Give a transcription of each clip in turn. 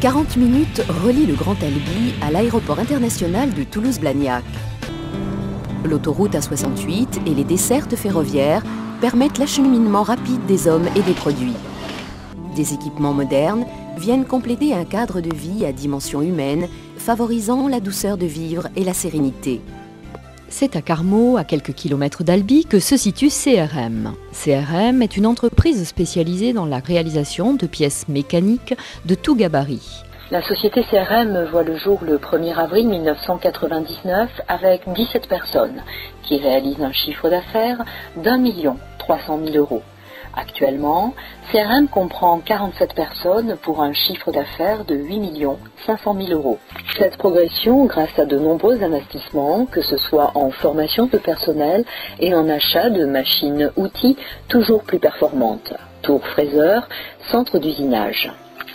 40 minutes relient le Grand Albi à l'aéroport international de Toulouse-Blagnac. L'autoroute A68 et les dessertes ferroviaires permettent l'acheminement rapide des hommes et des produits. Des équipements modernes viennent compléter un cadre de vie à dimension humaine, favorisant la douceur de vivre et la sérénité. C'est à Carmaux, à quelques kilomètres d'Albi, que se situe CRM. CRM est une entreprise spécialisée dans la réalisation de pièces mécaniques de tout gabarit. La société CRM voit le jour le 1er avril 1999 avec 17 personnes qui réalisent un chiffre d'affaires d'1 300 000 €. Actuellement, CRM comprend 47 personnes pour un chiffre d'affaires de 8 500 000 €. Cette progression, grâce à de nombreux investissements, que ce soit en formation de personnel et en achat de machines-outils toujours plus performantes. Tour fraiseur, centre d'usinage.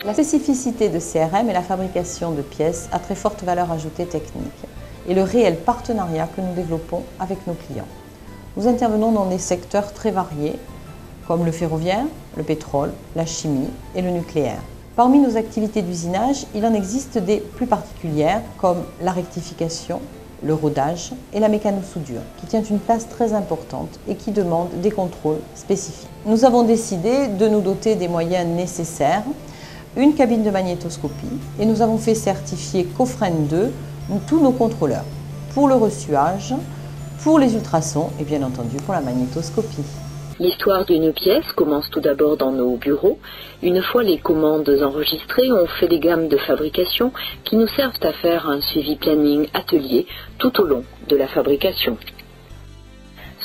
La spécificité de CRM est la fabrication de pièces à très forte valeur ajoutée technique et le réel partenariat que nous développons avec nos clients. Nous intervenons dans des secteurs très variés, comme le ferroviaire, le pétrole, la chimie et le nucléaire. Parmi nos activités d'usinage, il en existe des plus particulières comme la rectification, le rodage et la mécano-soudure, qui tient une place très importante et qui demande des contrôles spécifiques. Nous avons décidé de nous doter des moyens nécessaires, une cabine de magnétoscopie, et nous avons fait certifier Cofren 2 tous nos contrôleurs, pour le reçuage, pour les ultrasons et bien entendu pour la magnétoscopie. L'histoire d'une pièce commence tout d'abord dans nos bureaux. Une fois les commandes enregistrées, on fait des gammes de fabrication qui nous servent à faire un suivi planning atelier tout au long de la fabrication.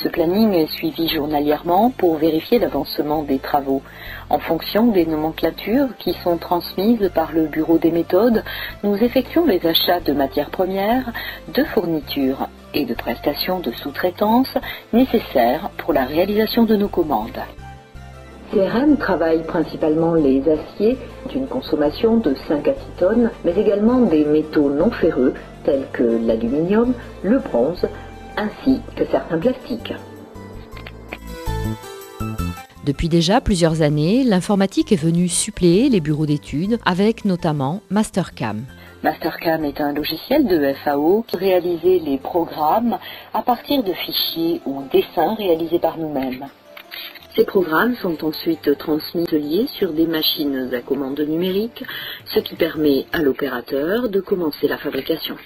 Ce planning est suivi journalièrement pour vérifier l'avancement des travaux. En fonction des nomenclatures qui sont transmises par le bureau des méthodes, nous effectuons les achats de matières premières, de fournitures et de prestations de sous-traitance nécessaires pour la réalisation de nos commandes. CRM travaille principalement les aciers d'une consommation de 5 à 6 tonnes, mais également des métaux non ferreux tels que l'aluminium, le bronze, ainsi que certains plastiques. Depuis déjà plusieurs années, l'informatique est venue suppléer les bureaux d'études avec notamment Mastercam. Mastercam est un logiciel de FAO qui réalisait les programmes à partir de fichiers ou dessins réalisés par nous-mêmes. Ces programmes sont ensuite transmis à l'atelier sur des machines à commande numérique, ce qui permet à l'opérateur de commencer la fabrication.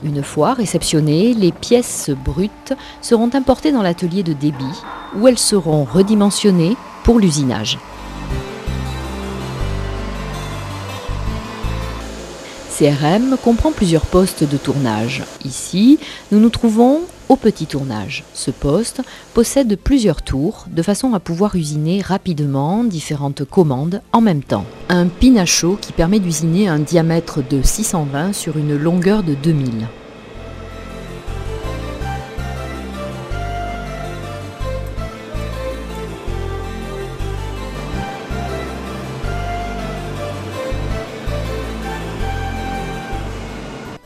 Une fois réceptionnées, les pièces brutes seront importées dans l'atelier de débit où elles seront redimensionnées pour l'usinage. CRM comprend plusieurs postes de tournage. Ici, nous nous trouvons au petit tournage. Ce poste possède plusieurs tours de façon à pouvoir usiner rapidement différentes commandes en même temps. Un pinachot qui permet d'usiner un diamètre de 620 sur une longueur de 2000.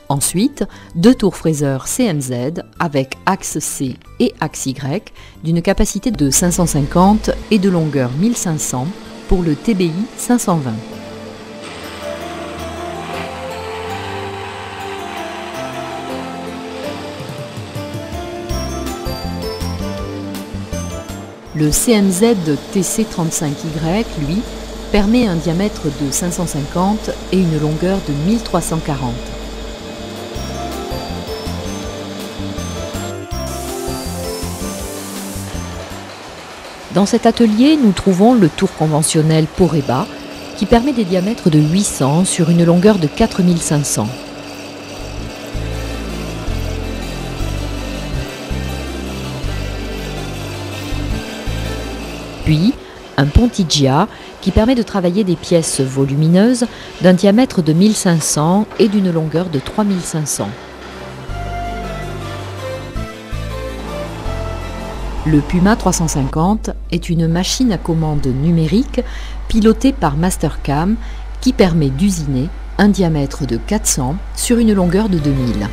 Ensuite, 2 tours fraiseurs CMZ avec axe C et axe Y d'une capacité de 550 et de longueur 1500 pour le TBI 520. Le CMZ TC35Y, lui, permet un diamètre de 550 et une longueur de 1340. Dans cet atelier, nous trouvons le tour conventionnel Poreba qui permet des diamètres de 800 sur une longueur de 4500. Puis, un Pontigia qui permet de travailler des pièces volumineuses d'un diamètre de 1500 et d'une longueur de 3500. Le Puma 350 est une machine à commande numérique pilotée par Mastercam qui permet d'usiner un diamètre de 400 sur une longueur de 2000.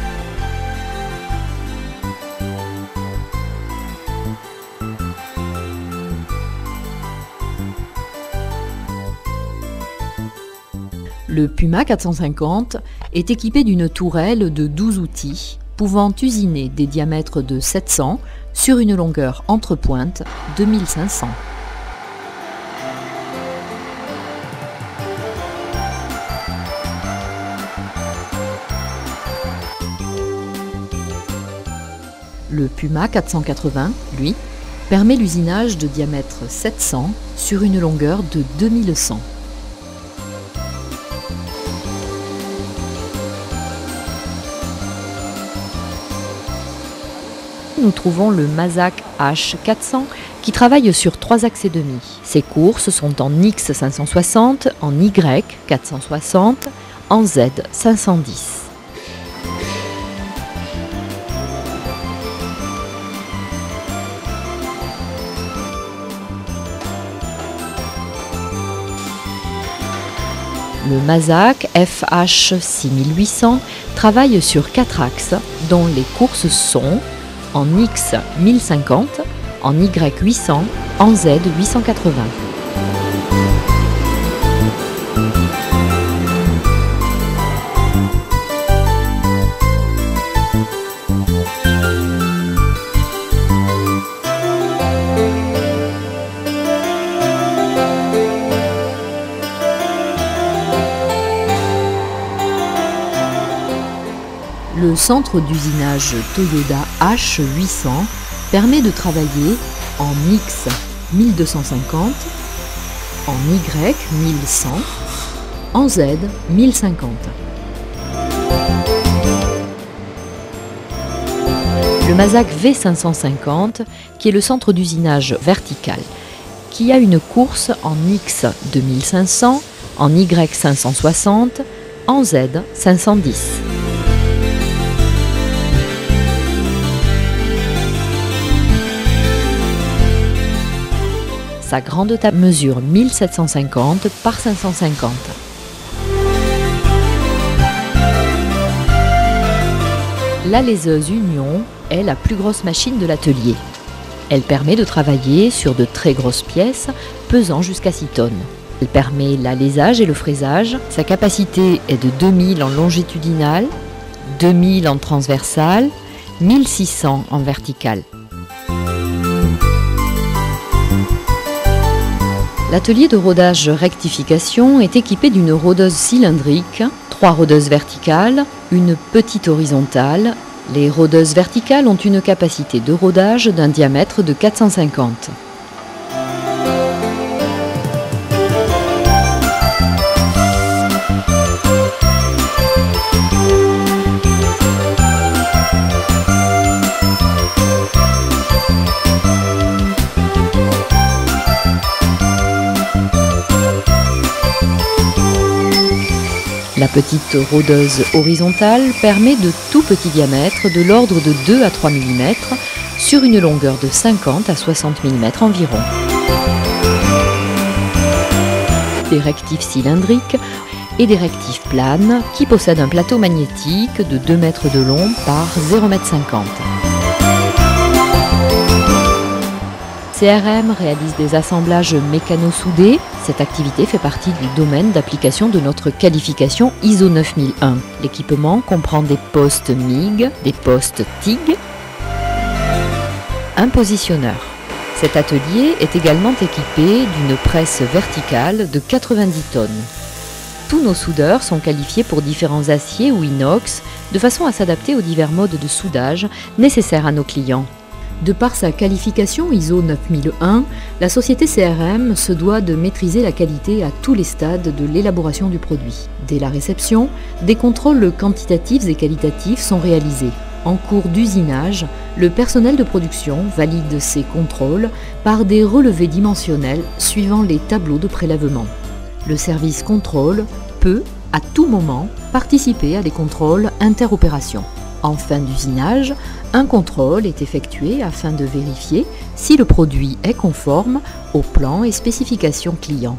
Le Puma 450 est équipé d'une tourelle de 12 outils, pouvant usiner des diamètres de 700 sur une longueur entre pointes de 1500. Le Puma 480, lui, permet l'usinage de diamètre 700 sur une longueur de 2100. Nous trouvons le Mazak H400 qui travaille sur 3 axes et demi. Ses courses sont en X 560, en Y 460, en Z 510. Le Mazak FH6800 travaille sur 4 axes dont les courses sont en X 1050, en Y 800, en Z 880. Le centre d'usinage Toyoda H800 permet de travailler en X 1250, en Y 1100, en Z 1050. Le Mazak V550, qui est le centre d'usinage vertical, qui a une course en X 2500, en Y 560, en Z 510. Sa grande table mesure 1750 par 550. La laiseuse Union est la plus grosse machine de l'atelier. Elle permet de travailler sur de très grosses pièces pesant jusqu'à 6 tonnes. Elle permet l'alésage et le fraisage. Sa capacité est de 2000 en longitudinal, 2000 en transversal, 1600 en vertical. L'atelier de rodage rectification est équipé d'une rôdeuse cylindrique, 3 rôdeuses verticales, une petite horizontale. Les rôdeuses verticales ont une capacité de rodage d'un diamètre de 450. La petite rôdeuse horizontale permet de tout petits diamètres de l'ordre de 2 à 3 mm sur une longueur de 50 à 60 mm environ. Des rectifs cylindriques et des rectifs planes qui possèdent un plateau magnétique de 2 mètres de long par 0,50 m. CRM réalise des assemblages mécano-soudés. Cette activité fait partie du domaine d'application de notre qualification ISO 9001. L'équipement comprend des postes MIG, des postes TIG, un positionneur. Cet atelier est également équipé d'une presse verticale de 90 tonnes. Tous nos soudeurs sont qualifiés pour différents aciers ou inox de façon à s'adapter aux divers modes de soudage nécessaires à nos clients. De par sa qualification ISO 9001, la société CRM se doit de maîtriser la qualité à tous les stades de l'élaboration du produit. Dès la réception, des contrôles quantitatifs et qualitatifs sont réalisés. En cours d'usinage, le personnel de production valide ces contrôles par des relevés dimensionnels suivant les tableaux de prélèvement. Le service contrôle peut, à tout moment, participer à des contrôles interopération. En fin d'usinage, un contrôle est effectué afin de vérifier si le produit est conforme aux plans et spécifications clients.